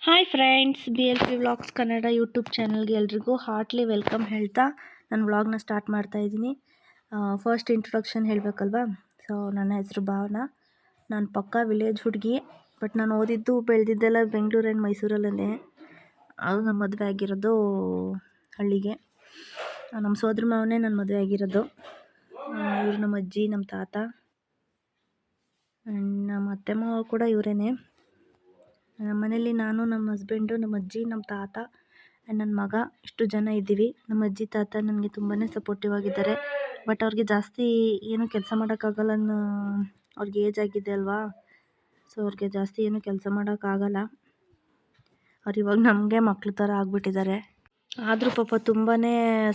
Hi friends, BLP vlogs Kannada YouTube ಚಾನಲ್ಗೆ ಎಲ್ರಿಗೂ heartly welcome ಹೇಳ್ತಾ ನಾನು ವ್ಲಾಗ್ನ ಸ್ಟಾರ್ಟ್ ಮಾಡ್ತಾ ಇದ್ದೀನಿ. First introduction ಹೇಳಬೇಕಲ್ವಾ. ಸೊ ನನ್ನ ಹೆಸರು ಭಾವನಾ. ನಾನು ಪಕ್ಕಾ ವಿಲೇಜ್ ಹುಡುಗಿ. ಬಟ್ ನಾನು ಓದಿದ್ದು ಬೆಳೆದಿದ್ದೆಲ್ಲ ಬೆಂಗಳೂರು ಆ್ಯಂಡ್ ಮೈಸೂರಲ್ಲೇ. ಅದು ನಮ್ಮ ಮದುವೆ ಆಗಿರೋದು ಹಳ್ಳಿಗೆ. ನಮ್ಮ ಸೋದರ ಮಾವನೇ ನನ್ನ ಮದುವೆ ಆಗಿರೋದು. ಇವರು ನಮ್ಮ ಅಜ್ಜಿ, ನಮ್ಮ ತಾತ, ನಮ್ಮ ಅತ್ತೆ ಮಾವ ಕೂಡ ಇವರೇನೆ. ನಮ್ಮ ಮನೇಲಿ ನಾನು, ನಮ್ಮ ಹಸ್ಬೆಂಡು, ನಮ್ಮ ಅಜ್ಜಿ, ನಮ್ಮ ತಾತ ಆ್ಯಂಡ್ ನನ್ನ ಮಗ ಇಷ್ಟು ಜನ ಇದ್ದೀವಿ. ನಮ್ಮ ಅಜ್ಜಿ ತಾತ ನನಗೆ ತುಂಬಾ ಸಪೋರ್ಟಿವ್ ಆಗಿದ್ದಾರೆ. ಬಟ್ ಅವ್ರಿಗೆ ಜಾಸ್ತಿ ಏನೂ ಕೆಲಸ ಮಾಡೋಕ್ಕಾಗಲ್ಲ. ಅವ್ರಿಗೆ ಏಜ್ ಆಗಿದೆ ಅಲ್ವಾ. ಸೊ ಅವ್ರಿಗೆ ಜಾಸ್ತಿ ಏನೂ ಕೆಲಸ ಮಾಡೋಕ್ಕಾಗಲ್ಲ. ಅವ್ರು ಇವಾಗ ನಮಗೆ ಮಕ್ಳ ಥರ ಆಗಿಬಿಟ್ಟಿದ್ದಾರೆ. ಆದರೂ ಪಾಪ ತುಂಬಾ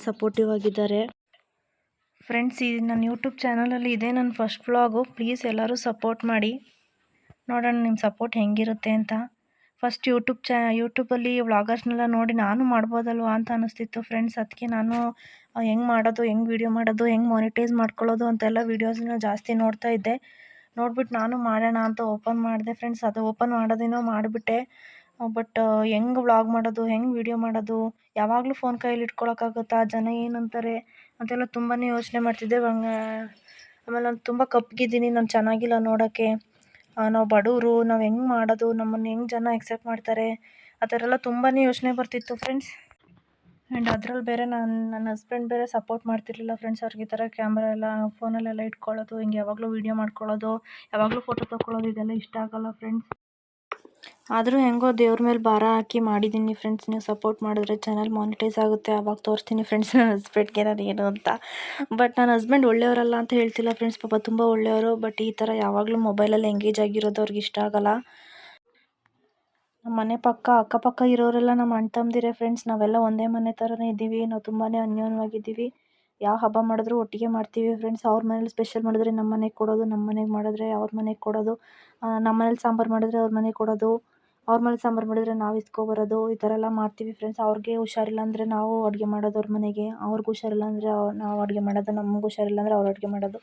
ಸಪೋರ್ಟಿವ್ ಆಗಿದ್ದಾರೆ. ಫ್ರೆಂಡ್ಸ್, ಈ ನನ್ನ ಯೂಟ್ಯೂಬ್ ಚಾನಲಲ್ಲಿ ಇದೇ ನನ್ನ ಫಸ್ಟ್ ವ್ಲಾಗು. ಪ್ಲೀಸ್ ಎಲ್ಲರೂ ಸಪೋರ್ಟ್ ಮಾಡಿ. ನೋಡೋಣ ನಿಮ್ಮ ಸಪೋರ್ಟ್ ಹೆಂಗಿರುತ್ತೆ ಅಂತ. ಫಸ್ಟ್ ಯೂಟ್ಯೂಬಲ್ಲಿ ವ್ಲಾಗರ್ಸ್ನೆಲ್ಲ ನೋಡಿ ನಾನು ಮಾಡ್ಬೋದಲ್ವಾ ಅಂತ ಅನ್ನಿಸ್ತಿತ್ತು ಫ್ರೆಂಡ್ಸ್. ಅದಕ್ಕೆ ನಾನು ಹೆಂಗೆ ಮಾಡೋದು, ಹೆಂಗೆ ವೀಡಿಯೋ ಮಾಡೋದು, ಹೆಂಗೆ ಮಾನಿಟೈಸ್ ಮಾಡ್ಕೊಳ್ಳೋದು ಅಂತೆಲ್ಲ ವೀಡಿಯೋಸ್ನ ಜಾಸ್ತಿ ನೋಡ್ತಾ ಇದ್ದೆ. ನೋಡ್ಬಿಟ್ಟು ನಾನು ಮಾಡೋಣ ಅಂತ ಓಪನ್ ಮಾಡಿದೆ ಫ್ರೆಂಡ್ಸ್. ಅದು ಓಪನ್ ಮಾಡೋದೇನೋ ಮಾಡಿಬಿಟ್ಟೆ. ಬಟ್ ಹೆಂಗೆ ವ್ಲಾಗ್ ಮಾಡೋದು, ಹೆಂಗೆ ವೀಡಿಯೋ ಮಾಡೋದು, ಯಾವಾಗಲೂ ಫೋನ್ ಕೈಯಲ್ಲಿ ಇಟ್ಕೊಳಕ್ಕಾಗುತ್ತಾ, ಜನ ಏನಂತಾರೆ ಅಂತೆಲ್ಲ ತುಂಬಾ ಯೋಚನೆ ಮಾಡ್ತಿದ್ದೆ. ಆಮೇಲೆ ನಾನು ತುಂಬ ಕಪ್ಪಗಿದ್ದೀನಿ, ನಾನು ಚೆನ್ನಾಗಿಲ್ಲ ನೋಡೋಕ್ಕೆ, ನಾವು ಬಡವರು, ನಾವು ಹೆಂಗೆ ಮಾಡೋದು, ನಮ್ಮನ್ನು ಹೆಂಗೆ ಜನ ಎಕ್ಸೆಪ್ಟ್ ಮಾಡ್ತಾರೆ, ಆ ಥರ ಎಲ್ಲ ತುಂಬಾ ಯೋಚನೆ ಬರ್ತಿತ್ತು ಫ್ರೆಂಡ್ಸ್. ಆ್ಯಂಡ್ ಅದ್ರಲ್ಲಿ ಬೇರೆ ನನ್ನ ಹಸ್ಬೆಂಡ್ ಬೇರೆ ಸಪೋರ್ಟ್ ಮಾಡ್ತಿರ್ಲಿಲ್ಲ ಫ್ರೆಂಡ್ಸ್. ಅವ್ರಿಗೆ ಈ ಥರ ಕ್ಯಾಮ್ರಾ ಎಲ್ಲ ಫೋನಲ್ಲೆಲ್ಲ ಇಟ್ಕೊಳ್ಳೋದು, ಹಿಂಗೆ ಯಾವಾಗಲೂ ವೀಡಿಯೋ ಮಾಡ್ಕೊಳ್ಳೋದು, ಯಾವಾಗಲೂ ಫೋಟೋ ತೊಗೊಳ್ಳೋದು, ಇದೆಲ್ಲ ಇಷ್ಟ ಆಗಲ್ಲ ಫ್ರೆಂಡ್ಸ್. ಆದರೂ ಹೆಂಗೋ ದೇವ್ರ ಮೇಲೆ ಭಾರ ಹಾಕಿ ಮಾಡಿದ್ದೀನಿ ಫ್ರೆಂಡ್ಸ್. ನೀವು ಸಪೋರ್ಟ್ ಮಾಡಿದ್ರೆ ಚಾನಲ್ ಮಾನಿಟೈಸ್ ಆಗುತ್ತೆ, ಆವಾಗ ತೋರಿಸ್ತೀನಿ ಫ್ರೆಂಡ್ಸ್ ನನ್ನ ಹಸ್ಬೆಂಡ್ಗೆ ನಾನು ಏನು ಅಂತ. ಬಟ್ ನನ್ನ ಹಸ್ಬೆಂಡ್ ಒಳ್ಳೆಯವರಲ್ಲ ಅಂತ ಹೇಳ್ತಿಲ್ಲ ಫ್ರೆಂಡ್ಸ್, ಪಾಪ ತುಂಬ ಒಳ್ಳೆಯವರು. ಬಟ್ ಈ ಥರ ಯಾವಾಗಲೂ ಮೊಬೈಲಲ್ಲಿ ಎಂಗೇಜ್ ಆಗಿರೋದು ಅವ್ರಿಗೆ ಇಷ್ಟ ಆಗಲ್ಲ. ನಮ್ಮ ಮನೆ ಅಕ್ಕಪಕ್ಕ ಇರೋರೆಲ್ಲ ನಮ್ಮ ಅಣ್ಣ ತಮ್ಮದಿರೇ ಫ್ರೆಂಡ್ಸ್. ನಾವೆಲ್ಲ ಒಂದೇ ಮನೆ ಥರನೇ ಇದ್ದೀವಿ. ನಾವು ತುಂಬಾ ಅನ್ಯೋನ್ಯವಾಗಿದ್ದೀವಿ. ಯಾವ ಹಬ್ಬ ಮಾಡಿದ್ರು ಒಟ್ಟಿಗೆ ಮಾಡ್ತೀವಿ ಫ್ರೆಂಡ್ಸ್. ಅವ್ರ ಮನೇಲಿ ಸ್ಪೆಷಲ್ ಮಾಡಿದ್ರೆ ನಮ್ಮ ಮನೆಗೆ ಕೊಡೋದು, ನಮ್ಮ ಮನೆಗೆ ಮಾಡಿದ್ರೆ ಅವ್ರ ಮನೆಗೆ ಕೊಡೋದು, ನಮ್ಮ ಮನೇಲಿ ಸಾಂಬಾರು ಮಾಡಿದ್ರೆ ಅವ್ರ ಮನೆಗೆ ಕೊಡೋದು, ಅವ್ರ ಮನೇಲಿ ಸಾಂಬಾರು ಮಾಡಿದ್ರೆ ನಾವು ಇಸ್ಕೊಬರೋದು, ಈ ಥರ ಎಲ್ಲ ಮಾಡ್ತೀವಿ ಫ್ರೆಂಡ್ಸ್. ಅವ್ರಿಗೆ ಹುಷಾರಿಲ್ಲ ಅಂದರೆ ನಾವು ಅಡುಗೆ ಮಾಡೋದು ಅವ್ರ ಮನೆಗೆ, ಅವ್ರಿಗೆ ಹುಷಾರಿಲ್ಲ ಅಂದರೆ ನಾವು ಅಡುಗೆ ಮಾಡೋದು, ನಮ್ಗೆ ಹುಷಾರಿಲ್ಲ ಅಂದರೆ ಅವ್ರು ಅಡುಗೆ ಮಾಡೋದು,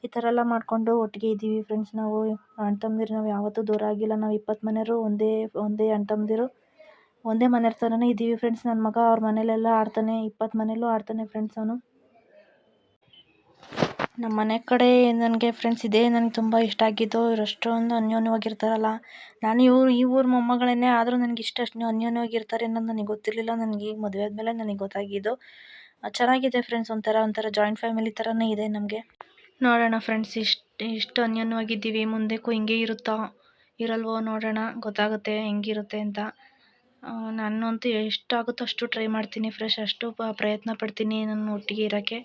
ಈ ಥರ ಎಲ್ಲ ಮಾಡಿಕೊಂಡು ಒಟ್ಟಿಗೆ ಇದ್ದೀವಿ ಫ್ರೆಂಡ್ಸ್. ನಾವು ಅಣ್ಣ ತಮ್ಮದಿರು, ನಾವು ಯಾವತ್ತೂ ದೂರ ಆಗಿಲ್ಲ. ನಾವು 20 ಮನೆಯವರು ಒಂದೇ ಅಣ್ಣ ತಮ್ಮದಿರು, ಒಂದೇ ಮನೆಯವ್ರ ಥರನೇ ಇದ್ದೀವಿ ಫ್ರೆಂಡ್ಸ್. ನನ್ನ ಮಗ ಅವ್ರ ಮನೇಲೆಲ್ಲ ಆಡ್ತಾನೆ, 20 ಮನೇಲೂ ಆಡ್ತಾನೆ ಫ್ರೆಂಡ್ಸ್ ಅವನು. ನಮ್ಮ ಮನೆ ಕಡೆ ನನಗೆ ಫ್ರೆಂಡ್ಸ್ ಇದೇ ನನಗೆ ತುಂಬ ಇಷ್ಟ ಆಗಿದ್ದು. ಇವ್ರು ಅಷ್ಟೊಂದು ಅನ್ಯೋನ್ಯವಾಗಿರ್ತಾರಲ್ಲ. ನಾನು ಈ ಊರ ಮೊಮ್ಮಗಳೇನೆ, ಆದರೂ ನನಗೆ ಅಷ್ಟು ಅನ್ಯೋನ್ಯವಾಗಿರ್ತಾರೆ ಅನ್ನೋದು ನನಗೆ ಗೊತ್ತಿರಲಿಲ್ಲ. ನನಗೆ ಈಗ ಮದುವೆ ಆದಮೇಲೆ ನನಗೆ ಗೊತ್ತಾಗಿದ್ದು. ಚೆನ್ನಾಗಿದೆ ಫ್ರೆಂಡ್ಸ್. ಒಂಥರ ಜಾಯಿಂಟ್ ಫ್ಯಾಮಿಲಿ ಥರನೇ ಇದೆ ನಮಗೆ. ನೋಡೋಣ ಫ್ರೆಂಡ್ಸ್, ಇಷ್ಟು ಅನ್ಯೋನ್ಯವಾಗಿದ್ದೀವಿ, ಮುಂದಕ್ಕೂ ಹಿಂಗೆ ಇರಲ್ವೋ ನೋಡೋಣ, ಗೊತ್ತಾಗುತ್ತೆ ಹೆಂಗಿರುತ್ತೆ ಅಂತ. ನಾನಂತೂ ಎಷ್ಟಾಗುತ್ತೋ ಅಷ್ಟು ಟ್ರೈ ಮಾಡ್ತೀನಿ ಫ್ರೆಂಡ್ಸ್, ಅಷ್ಟು ಪ್ರಯತ್ನ ಪಡ್ತೀನಿ ನಾನು ಒಟ್ಟಿಗೆ ಇರೋಕ್ಕೆ.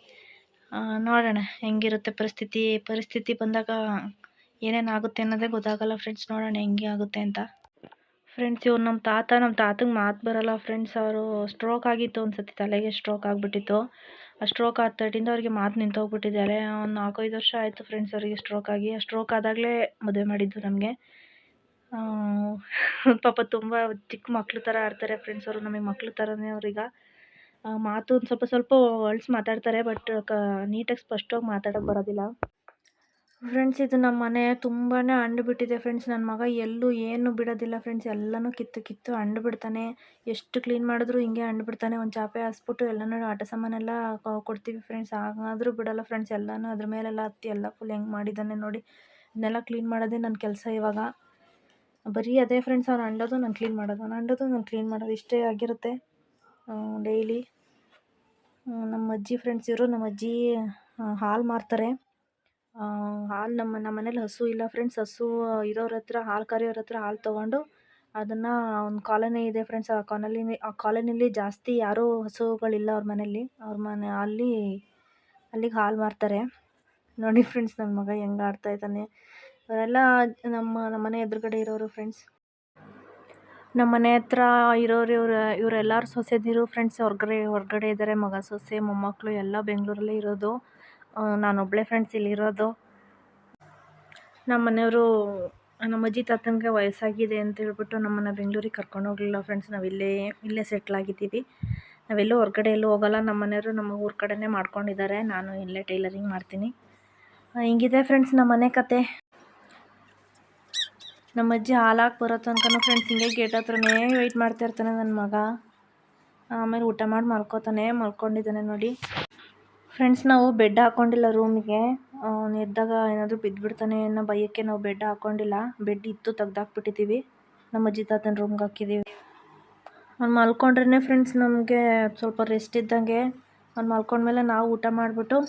ನೋಡೋಣ ಹೆಂಗಿರುತ್ತೆ ಪರಿಸ್ಥಿತಿ ಬಂದಾಗ ಏನೇನಾಗುತ್ತೆ ಅನ್ನೋದೇ ಗೊತ್ತಾಗಲ್ಲ ಫ್ರೆಂಡ್ಸ್. ನೋಡೋಣ ಹೆಂಗೆ ಆಗುತ್ತೆ ಅಂತ. ಫ್ರೆಂಡ್ಸ್, ಇವ್ರು ನಮ್ಮ ತಾತಂಗೆ ಮಾತು ಬರೋಲ್ಲ ಫ್ರೆಂಡ್ಸ್. ಅವರು ಸ್ಟ್ರೋಕ್ ಆಗಿತ್ತು ಒಂದು ಸತಿ, ತಲೆಗೆ ಸ್ಟ್ರೋಕ್ ಆಗಿಬಿಟ್ಟಿತ್ತು. ಆ ಸ್ಟ್ರೋಕ್ ಆದ ತಟ್ಟಿಂದ ಅವ್ರಿಗೆ ಮಾತು ನಿಂತೋಗ್ಬಿಟ್ಟಿದ್ದಾರೆ. ಒಂದು 4-5 ವರ್ಷ ಆಯಿತು ಫ್ರೆಂಡ್ಸ್ ಅವರಿಗೆ ಸ್ಟ್ರೋಕ್ ಆಗಿ. ಆ ಸ್ಟ್ರೋಕ್ ಆದಾಗಲೇ ಮದುವೆ ಮಾಡಿದ್ದು ನಮಗೆ. ಪಾಪ ತುಂಬ ಚಿಕ್ಕ ಮಕ್ಳು ಥರ ಆಡ್ತಾರೆ ಫ್ರೆಂಡ್ಸ್ ಅವರು, ನಮಗೆ ಮಕ್ಳು ಥರನೇ ಅವ್ರೀಗ. ಮಾತು ಒಂದು ಸ್ವಲ್ಪ ಹೊಳ್ಸಿ ಮಾತಾಡ್ತಾರೆ, ಬಟ್ ನೀಟಾಗಿ ಸ್ಪಷ್ಟವಾಗಿ ಮಾತಾಡೋಕ್ಕೆ ಬರೋದಿಲ್ಲ ಫ್ರೆಂಡ್ಸ್. ಇದು ನಮ್ಮ ಮನೆ ತುಂಬಾ ಅಂಡುಬಿಟ್ಟಿದೆ ಫ್ರೆಂಡ್ಸ್. ನನ್ನ ಮಗ ಎಲ್ಲೂ ಏನು ಬಿಡೋದಿಲ್ಲ ಫ್ರೆಂಡ್ಸ್, ಎಲ್ಲನೂ ಕಿತ್ತು ಅಂಡುಬಿಡ್ತಾನೆ. ಎಷ್ಟು ಕ್ಲೀನ್ ಮಾಡಿದ್ರು ಹಿಂಗೆ ಅಂಡುಬಿಡ್ತಾನೆ. ಒಂದು ಚಾಪೆ ಹಾಸ್ಬಿಟ್ಟು ಎಲ್ಲನೂ ಆಟ ಸಾಮಾನೆಲ್ಲ ಕೊಡ್ತೀವಿ ಫ್ರೆಂಡ್ಸ್, ಆದರೂ ಬಿಡೋಲ್ಲ ಫ್ರೆಂಡ್ಸ್. ಎಲ್ಲನೂ ಅದ್ರ ಮೇಲೆಲ್ಲ ಹತ್ತಿ ಎಲ್ಲ ಫುಲ್ ಹೆಂಗೆ ಮಾಡಿದ್ದಾನೆ ನೋಡಿ. ಇದನ್ನೆಲ್ಲ ಕ್ಲೀನ್ ಮಾಡೋದೇ ನನ್ನ ಕೆಲಸ ಇವಾಗ. ಬರೀ ಅದೇ ಫ್ರೆಂಡ್ಸ್, ಅವ್ನು ಅಂಡೋದು ನಾನು ಕ್ಲೀನ್ ಮಾಡೋದು, ನಾನು ಕ್ಲೀನ್ ಮಾಡೋದು, ಇಷ್ಟೇ ಆಗಿರುತ್ತೆ ಡೈಲಿ. ನಮ್ಮ ಅಜ್ಜಿ ಫ್ರೆಂಡ್ಸ್ ಇವರು. ನಮ್ಮ ಅಜ್ಜಿ ಹಾಲು ಮಾರ್ತಾರೆ. ಹಾಲು ನಮ್ಮ ಮನೇಲಿ ಹಸು ಇಲ್ಲ ಫ್ರೆಂಡ್ಸ್. ಹಸು ಇರೋರ ಹತ್ರ, ಹಾಲು ಕರೆಯೋರ ಹತ್ರ ಹಾಲು ತೊಗೊಂಡು ಅದನ್ನು, ಒಂದು ಕಾಲೋನಿ ಇದೆ ಫ್ರೆಂಡ್ಸ್. ಆ ಕಾಲೋನಿಲಿ ಜಾಸ್ತಿ ಯಾರೂ ಹಸುಗಳಿಲ್ಲ ಅವ್ರ ಮನೇಲಿ. ಅವ್ರ ಮನೆ ಅಲ್ಲಿಗೆ ಹಾಲು ಮಾರ್ತಾರೆ ನೋಡಿ ಫ್ರೆಂಡ್ಸ್. ನನ್ನ ಮಗ ಹೆಂಗೆ ಆಡ್ತಾ ಇದ್ದಾನೆ. ಅವರೆಲ್ಲ ನಮ್ಮ ಮನೆ ಎದುರುಗಡೆ ಇರೋರು ಫ್ರೆಂಡ್ಸ್. ನಮ್ಮ ಮನೆ ಹತ್ರ ಇರೋರು ಇವರೆಲ್ಲರೂ ಸೊಸೆದಿರು ಫ್ರೆಂಡ್ಸ್. ಹೊರಗಡೆ ಇದ್ದಾರೆ. ಮಗ, ಸೊಸೆ, ಮೊಮ್ಮಕ್ಕಳು ಎಲ್ಲ ಬೆಂಗಳೂರಲ್ಲೇ ಇರೋದು. ನಾನೊಬ್ಬಳೇ ಫ್ರೆಂಡ್ಸ್ ಇಲ್ಲಿರೋದು. ನಮ್ಮ ಮನೆಯವರು, ನಮ್ಮ ಅಜ್ಜಿ ತಾತನಿಗೆ ವಯಸ್ಸಾಗಿದೆ ಅಂತ ಹೇಳ್ಬಿಟ್ಟು ನಮ್ಮನ್ನು ಬೆಂಗಳೂರಿಗೆ ಕರ್ಕೊಂಡು ಹೋಗಲಿಲ್ಲ ಫ್ರೆಂಡ್ಸ್. ನಾವು ಇಲ್ಲೇ ಸೆಟ್ಲಾಗಿದ್ದೀವಿ. ನಾವೆಲ್ಲೂ ಹೊರಗಡೆ ಎಲ್ಲೂ ಹೋಗಲ್ಲ. ನಮ್ಮ ಮನೆಯವರು ನಮ್ಮ ಊರ ಕಡೆನೇ ಮಾಡ್ಕೊಂಡಿದ್ದಾರೆ. ನಾನು ಇಲ್ಲೇ ಟೈಲರಿಂಗ್ ಮಾಡ್ತೀನಿ. ಹಿಂಗಿದೆ ಫ್ರೆಂಡ್ಸ್ ನಮ್ಮ ಮನೆ ಕತೆ. ನಮ್ಮ ಅಜ್ಜಿ ಹಾಲಾಕಿ ಬರೋ ತನಕನೂ ಫ್ರೆಂಡ್ಸ್ ಹಿಂಗೆ ಗೇಟ್ ಹತ್ರನೇ ವೆಯ್ಟ್ ಮಾಡ್ತಾ ಇರ್ತಾನೆ ನನ್ನ ಮಗ. ಆಮೇಲೆ ಊಟ ಮಾಡಿ ಮಲ್ಕೊಂಡಿದ್ದಾನೆ ನೋಡಿ ಫ್ರೆಂಡ್ಸ್. ನಾವು ಬೆಡ್ ಹಾಕ್ಕೊಂಡಿಲ್ಲ ರೂಮಿಗೆ. ಎದ್ದಾಗ ಏನಾದರೂ ಬಿದ್ದುಬಿಡ್ತಾನೆ ಅನ್ನೋ ಭಯಕ್ಕೆ ನಾವು ಬೆಡ್ ಹಾಕ್ಕೊಂಡಿಲ್ಲ. ಬೆಡ್ ಇತ್ತು, ತೆಗ್ದಾಕ್ಬಿಟ್ಟಿದ್ದೀವಿ. ನಮ್ಮ ಅಜ್ಜಿ ತಾತನ ರೂಮ್ಗೆ ಹಾಕಿದ್ದೀವಿ. ಅವ್ನು ಮಲ್ಕೊಂಡ್ರೆ ಫ್ರೆಂಡ್ಸ್ ನಮಗೆ ಸ್ವಲ್ಪ ರೆಸ್ಟ್ ಇದ್ದಂಗೆ. ಅವ್ನು ಮಲ್ಕೊಂಡ್ಮೇಲೆ ನಾವು ಊಟ ಮಾಡಿಬಿಟ್ಟು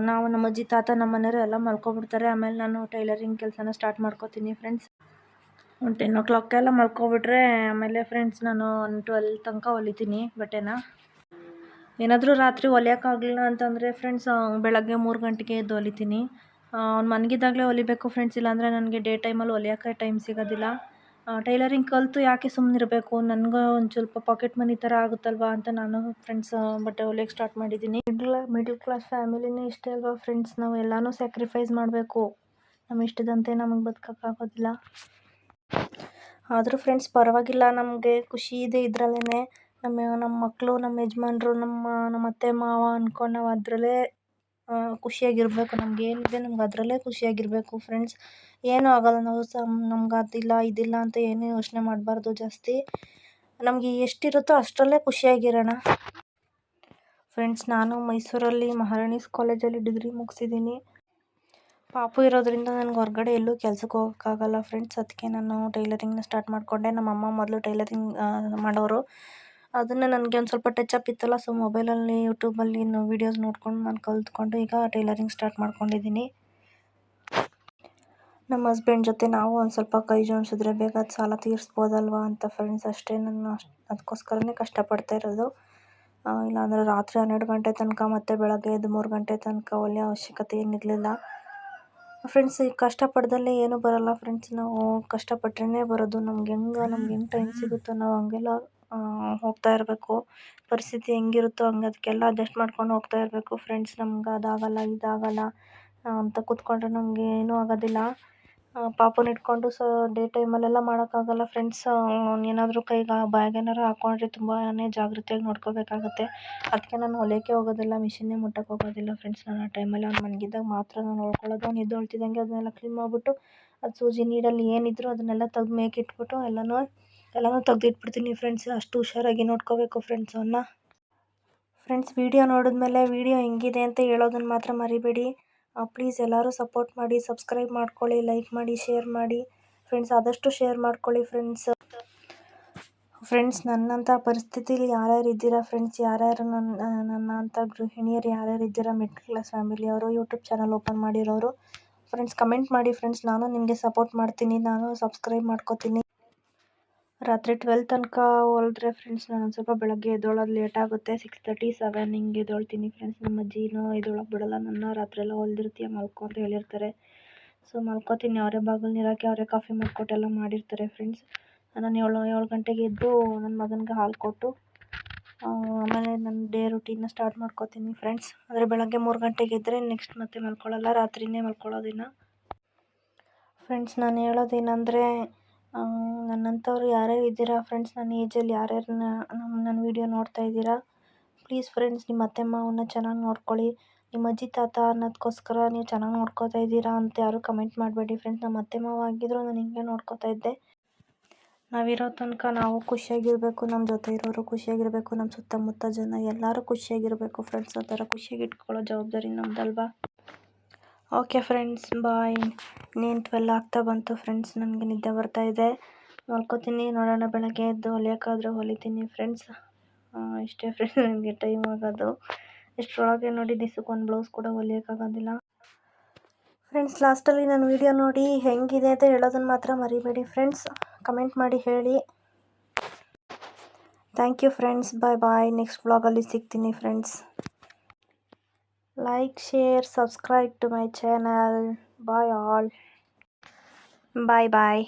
ನಾವು ನಮ್ಮ ಅಜ್ಜಿ ತಾತ ನಮ್ಮ ಮನೆಯವರು ಎಲ್ಲ ಮಲ್ಕೊಬಿಡ್ತಾರೆ. ಆಮೇಲೆ ನಾನು ಟೈಲರಿಂಗ್ ಕೆಲಸನ ಸ್ಟಾರ್ಟ್ ಮಾಡ್ಕೋತೀನಿ ಫ್ರೆಂಡ್ಸ್. ಒಂದು 10 o'clock ಎಲ್ಲ ಮಲ್ಕೊಬಿಟ್ರೆ ಆಮೇಲೆ ಫ್ರೆಂಡ್ಸ್ ನಾನು 12 ತನಕ ಹೊಲಿತೀನಿ ಬಟ್ಟೆನ. ಏನಾದರೂ ರಾತ್ರಿ ಹೊಲಿಯೋಕ್ಕಾಗಲಿಲ್ಲ ಅಂತಂದರೆ ಫ್ರೆಂಡ್ಸ್ ಬೆಳಗ್ಗೆ 3 ಗಂಟೆಗೆ ಎದ್ದು ಹೊಲಿತೀನಿ. ಅವ್ನು ಮನಗಿದ್ದಾಗಲೇ ಹೊಲಿಬೇಕು ಫ್ರೆಂಡ್ಸ್, ಇಲ್ಲಾಂದರೆ ನನಗೆ ಡೇ ಟೈಮಲ್ಲಿ ಹೊಲಿಯೋಕ್ಕೆ ಟೈಮ್ ಸಿಗೋದಿಲ್ಲ. ಟೈಲರಿಂಗ್ ಕಲಿತು ಯಾಕೆ ಸುಮ್ಮನಿರಬೇಕು, ನನಗೂ ಒಂದು ಸ್ವಲ್ಪ ಪಾಕೆಟ್ ಮನಿ ಥರ ಆಗುತ್ತಲ್ವ ಅಂತ ನಾನು ಫ್ರೆಂಡ್ಸ್ ಬಟ್ಟೆ ಹೊಲಿಯೋಕ್ಕೆ ಸ್ಟಾರ್ಟ್ ಮಾಡಿದ್ದೀನಿ. ಮಿಡ್ಲ್ ಕ್ಲಾಸ್ ಫ್ಯಾಮಿಲಿನೇ ಇಷ್ಟೇ ಅಲ್ವಾ ಫ್ರೆಂಡ್ಸ್, ನಾವು ಎಲ್ಲನೂ ಸ್ಯಾಕ್ರಿಫೈಸ್ ಮಾಡಬೇಕು. ನಮ್ಮ ಇಷ್ಟದಂತೆ ನಮಗೆ ಬದುಕೋಕ್ಕಾಗೋದಿಲ್ಲ. ಆದರೂ ಫ್ರೆಂಡ್ಸ್ ಪರವಾಗಿಲ್ಲ, ನಮಗೆ ಖುಷಿ ಇದೆ ಇದರಲ್ಲೇ. ನಮ್ಮ ಮಕ್ಕಳು, ನಮ್ಮ ಯಜಮಾನ್ರು, ನಮ್ಮ ಅತ್ತೆ ಮಾವ ಅಂದ್ಕೊಂಡು ನಾವು ಅದರಲ್ಲೇ ಖುಷಿಯಾಗಿರಬೇಕು. ನಮಗೇನಿದೆ ನಮ್ಗೆ ಅದರಲ್ಲೇ ಖುಷಿಯಾಗಿರಬೇಕು ಫ್ರೆಂಡ್ಸ್. ಏನೂ ಆಗೋಲ್ಲ. ನಾವು ನಮ್ಗೆ ಅದಿಲ್ಲ ಇದಿಲ್ಲ ಅಂತ ಏನೂ ಯೋಚನೆ ಮಾಡಬಾರ್ದು ಜಾಸ್ತಿ. ನಮಗೆ ಎಷ್ಟಿರುತ್ತೋ ಅಷ್ಟರಲ್ಲೇ ಖುಷಿಯಾಗಿರೋಣ ಫ್ರೆಂಡ್ಸ್. ನಾನು ಮೈಸೂರಲ್ಲಿ ಮಹಾರಾಣೀಸ್ ಕಾಲೇಜಲ್ಲಿ ಡಿಗ್ರಿ ಮುಗಿಸಿದ್ದೀನಿ. ಪಾಪು ಇರೋದ್ರಿಂದ ನನಗೆ ಹೊರಗಡೆ ಎಲ್ಲೂ ಕೆಲ್ಸಕ್ಕೆ ಹೋಗೋಕ್ಕಾಗಲ್ಲ ಫ್ರೆಂಡ್ಸ್. ಅದಕ್ಕೆ ನಾನು ಟೈಲರಿಂಗ್ನ ಸ್ಟಾರ್ಟ್ ಮಾಡಿಕೊಂಡೆ. ನಮ್ಮಮ್ಮ ಮೊದಲು ಟೈಲರಿಂಗ್ ಮಾಡೋರು. ಅದನ್ನು ನನಗೆ ಒಂದು ಸ್ವಲ್ಪ ಟಚ್ ಅಪ್ ಇತ್ತಲ್ಲ, ಸೊ ಮೊಬೈಲಲ್ಲಿ ಯೂಟ್ಯೂಬಲ್ಲಿ ವೀಡಿಯೋಸ್ ನೋಡ್ಕೊಂಡು ನಾನು ಕಲಿತ್ಕೊಂಡು ಈಗ ಟೈಲರಿಂಗ್ ಸ್ಟಾರ್ಟ್ ಮಾಡ್ಕೊಂಡಿದ್ದೀನಿ. ನಮ್ಮ ಹಸ್ಬೆಂಡ್ ಜೊತೆ ನಾವು ಒಂದು ಸ್ವಲ್ಪ ಕೈ ಜೋಡಿಸಿದ್ರೆ ಬೇಗ ಅದು ಸಾಲ ತೀರಿಸ್ಬೋದಲ್ವ ಅಂತ ಫ್ರೆಂಡ್ಸ್. ಅಷ್ಟೇ ನಾನು ಅದಕ್ಕೋಸ್ಕರನೇ ಕಷ್ಟಪಡ್ತಾ ಇರೋದು. ಇಲ್ಲಾಂದರೆ ರಾತ್ರಿ 12 ಗಂಟೆ ತನಕ ಮತ್ತು ಬೆಳಗ್ಗೆ ಎದ್ದು 3 ಗಂಟೆ ತನಕ ಹೊಲಿಯೋ ಅವಶ್ಯಕತೆ ಏನಿರಲಿಲ್ಲ ಫ್ರೆಂಡ್ಸ್. ಈಗ ಕಷ್ಟಪಡ್ದಲ್ಲೇ ಏನೂ ಬರೋಲ್ಲ ಫ್ರೆಂಡ್ಸ್. ನಾವು ಕಷ್ಟಪಟ್ರೇ ಬರೋದು. ನಮ್ಗೆ ಹೆಂಗೆ ಟೈಮ್ ಸಿಗುತ್ತೋ ನಾವು ಹಂಗೆಲ್ಲ ಹೋಗ್ತಾ ಇರಬೇಕು. ಪರಿಸ್ಥಿತಿ ಹೆಂಗಿರುತ್ತೋ ಹಂಗೆ ಅದಕ್ಕೆಲ್ಲ ಅಡ್ಜಸ್ಟ್ ಮಾಡ್ಕೊಂಡು ಹೋಗ್ತಾ ಇರಬೇಕು ಫ್ರೆಂಡ್ಸ್. ನಮ್ಗೆ ಅದಾಗಲ್ಲ ಇದಾಗಲ್ಲ ಅಂತ ಕೂತ್ಕೊಂಡ್ರೆ ನಮಗೆ ಏನೂ ಆಗೋದಿಲ್ಲ. ಪಾಪುನ ಇಟ್ಕೊಂಡು ಡೇ ಟೈಮಲ್ಲೆಲ್ಲ ಮಾಡೋಕ್ಕಾಗಲ್ಲ ಫ್ರೆಂಡ್ಸ್. ಏನಾದರೂ ಕೈಗೆ ಬ್ಯಾಗ್ ಏನಾರು ಹಾಕ್ಕೊಂಡ್ರೆ ತುಂಬಾ ಜಾಗ್ರತೆಯಾಗಿ ನೋಡ್ಕೋಬೇಕಾಗುತ್ತೆ. ಅದಕ್ಕೆ ನಾನು ಹೊಲಿಯೋಕ್ಕೆ ಹೋಗೋದಿಲ್ಲ, ಮಿಷಿನ್ನೇ ಮುಟ್ಟಕ್ಕೆ ಹೋಗೋದಿಲ್ಲ ಫ್ರೆಂಡ್ಸ್. ನಾನು ಆ ಟೈಮಲ್ಲಿ ಅವ್ನು ಮಲಗಿದ್ದಾಗ ಮಾತ್ರ ನಾನು ನೋಡ್ಕೊಳ್ಳೋದು. ಅವ್ನು ಎದ್ದೇಳ್ತಿದ್ದಂಗೆ ಅದನ್ನೆಲ್ಲ ಕ್ಲೀನ್ ಮಾಡಿಬಿಟ್ಟು ಅದು ಸೂಜಿ ನೀಡಲ್ಲಿ ಏನಿದ್ರು ಅದನ್ನೆಲ್ಲ ತೆಗ್ದು ಮೇಕಿಟ್ಬಿಟ್ಟು ಎಲ್ಲನೂ ತೆಗ್ದಿಟ್ಬಿಡ್ತೀನಿ ಫ್ರೆಂಡ್ಸ್. ಅಷ್ಟು ಹುಷಾರಾಗಿ ನೋಡ್ಕೋಬೇಕು ಫ್ರೆಂಡ್ಸ್ ಅವನ್ನ. ಫ್ರೆಂಡ್ಸ್ ವಿಡಿಯೋ ನೋಡಿದ್ಮೇಲೆ ವಿಡಿಯೋ ಹೆಂಗಿದೆ ಅಂತ ಹೇಳೋದನ್ನು ಮಾತ್ರ ಮರಿಬೇಡಿ. ಪ್ಲೀಸ್ ಎಲ್ಲರೂ ಸಪೋರ್ಟ್ ಮಾಡಿ, ಸಬ್ಸ್ಕ್ರೈಬ್ ಮಾಡ್ಕೊಳ್ಳಿ, ಲೈಕ್ ಮಾಡಿ, ಶೇರ್ ಮಾಡಿ ಫ್ರೆಂಡ್ಸ್. ಆದಷ್ಟು ಶೇರ್ ಮಾಡ್ಕೊಳ್ಳಿ ಫ್ರೆಂಡ್ಸ್. ನನ್ನಂಥ ಪರಿಸ್ಥಿತಿಲಿ ಯಾರ್ಯಾರು ಇದ್ದೀರಾ ಫ್ರೆಂಡ್ಸ್, ಯಾರ್ಯಾರು ನನ್ನ ಅಂಥ ಗೃಹಿಣಿಯರು ಯಾರ್ಯಾರು ಇದ್ದೀರಾ, ಮಿಡ್ಲ್ ಕ್ಲಾಸ್ ಫ್ಯಾಮಿಲಿಯವರು, ಯೂಟ್ಯೂಬ್ ಚಾನಲ್ ಓಪನ್ ಮಾಡಿರೋರು ಫ್ರೆಂಡ್ಸ್, ಕಮೆಂಟ್ ಮಾಡಿ ಫ್ರೆಂಡ್ಸ್. ನಾನು ನಿಮಗೆ ಸಪೋರ್ಟ್ ಮಾಡ್ತೀನಿ, ನಾನು ಸಬ್ಸ್ಕ್ರೈಬ್ ಮಾಡ್ಕೋತೀನಿ. ರಾತ್ರಿ 12 ತನಕ ಹೊಲಿದ್ರೆ ಫ್ರೆಂಡ್ಸ್ ನಾನು ಒಂದು ಸ್ವಲ್ಪ ಬೆಳಗ್ಗೆ ಎದ್ದೊಳೋದು ಲೇಟ್ ಆಗುತ್ತೆ. 6:30, 7 ಹಿಂಗೆ ಎದ್ದೊಳ್ತೀನಿ ಫ್ರೆಂಡ್ಸ್. ನಮ್ಮ ಅಜ್ಜಿನೂ ಎದ್ದೊಳಕ್ಕೆ ಬಿಡೋಲ್ಲ ನನ್ನ. ರಾತ್ರಿ ಎಲ್ಲ ಹೊಲ್ದಿರ್ತೀಯ ಮಲ್ಕೊ ಅಂತ ಹೇಳಿರ್ತಾರೆ. ಸೊ ಮಲ್ಕೋತೀನಿ. ಅವರೇ ಬಾಗಿಲು ನೀರಾಕಿ, ಅವರೇ ಕಾಫಿ ಮಾಡಿಕೊಟ್ಟೆಲ್ಲ ಮಾಡಿರ್ತಾರೆ ಫ್ರೆಂಡ್ಸ್. ನಾನು 7 ಗಂಟೆಗೆ ಎದ್ದು ನನ್ನ ಮಗನಿಗೆ ಹಾಲು ಕೊಟ್ಟು ಆಮೇಲೆ ನನ್ನ ಡೇ ರೂಟೀನ್ನ ಸ್ಟಾರ್ಟ್ ಮಾಡ್ಕೋತೀನಿ ಫ್ರೆಂಡ್ಸ್. ಆದರೆ ಬೆಳಗ್ಗೆ 3 ಗಂಟೆಗೆ ಎದ್ದರೆ ನೆಕ್ಸ್ಟ್ ಮತ್ತೆ ಮಲ್ಕೊಳ್ಳಲ್ಲ, ರಾತ್ರಿನೇ ಮಲ್ಕೊಳ್ಳೋದಿನ್ನ ಫ್ರೆಂಡ್ಸ್. ನಾನು ಹೇಳೋದೇನೆಂದರೆ ನನ್ನಂಥವ್ರು ಯಾರ್ಯಾರು ಇದ್ದೀರಾ ಫ್ರೆಂಡ್ಸ್, ನನ್ನ ಏಜಲ್ಲಿ ಯಾರ್ಯಾರು ನನ್ನ ವೀಡಿಯೋ ನೋಡ್ತಾ ಇದ್ದೀರಾ, ಪ್ಲೀಸ್ ಫ್ರೆಂಡ್ಸ್ ನಿಮ್ಮ ಅತ್ತೆ ಮಾವನ್ನ ಚೆನ್ನಾಗಿ ನೋಡ್ಕೊಳ್ಳಿ. ನಿಮ್ಮ ಅಜ್ಜಿ ತಾತ ಅನ್ನೋದಕ್ಕೋಸ್ಕರ ನೀವು ಚೆನ್ನಾಗಿ ನೋಡ್ಕೋತಾ ಇದ್ದೀರಾ ಅಂತ ಯಾರೂ ಕಮೆಂಟ್ ಮಾಡಬೇಡಿ ಫ್ರೆಂಡ್ಸ್. ನಮ್ಮ ಅತ್ತೆ ಮಾವ ಆಗಿದ್ದರೂ ನಾನು ಹಿಂಗೆ ನೋಡ್ಕೋತಾ ಇದ್ದೆ. ನಾವಿರೋ ತನಕ ನಾವು ಖುಷಿಯಾಗಿರಬೇಕು, ನಮ್ಮ ಜೊತೆ ಇರೋರು ಖುಷಿಯಾಗಿರಬೇಕು, ನಮ್ಮ ಸುತ್ತಮುತ್ತ ಜನ ಎಲ್ಲರೂ ಖುಷಿಯಾಗಿರಬೇಕು ಫ್ರೆಂಡ್ಸ್. ಆ ಥರ ಖುಷಿಯಾಗಿ ಇಟ್ಕೊಳ್ಳೋ ಜವಾಬ್ದಾರಿ ನಮ್ಮದಲ್ವಾ. ಓಕೆ ಫ್ರೆಂಡ್ಸ್, ಬಾಯ್. ಇನ್ನೇನು 12 ಆಗ್ತಾ ಬಂತು ಫ್ರೆಂಡ್ಸ್, ನನಗೆ ನಿದ್ದೆ ಬರ್ತಾಯಿದೆ, ಮಲ್ಕೋತೀನಿ. ನೋಡೋಣ ಬೆಳಗ್ಗೆ ಎದ್ದು ಹೊಲಿಯೋಕ್ಕಾದ್ರೆ ಹೊಲಿತೀನಿ ಫ್ರೆಂಡ್ಸ್. ಇಷ್ಟೇ ಫ್ರೆಂಡ್ಸ್ ನನಗೆ ಟೈಮ್ ಆಗೋದು. ಇಷ್ಟರೊಳಗೆ ನೋಡಿ ದಿವ್ಸಕ್ಕೆ ಒಂದು ಬ್ಲೌಸ್ ಕೂಡ ಹೊಲಿಯೋಕ್ಕಾಗೋದಿಲ್ಲ ಫ್ರೆಂಡ್ಸ್. ಲಾಸ್ಟಲ್ಲಿ ನನ್ನ ವೀಡಿಯೋ ನೋಡಿ ಹೆಂಗಿದೆ ಅಂತ ಹೇಳೋದನ್ನು ಮಾತ್ರ ಮರಿಬೇಡಿ ಫ್ರೆಂಡ್ಸ್. ಕಮೆಂಟ್ ಮಾಡಿ ಹೇಳಿ. Thank you friends. Bye. Next ವ್ಲಾಗಲ್ಲಿ ಸಿಗ್ತೀನಿ friends. Like, share, subscribe to my channel. Bye all. Bye.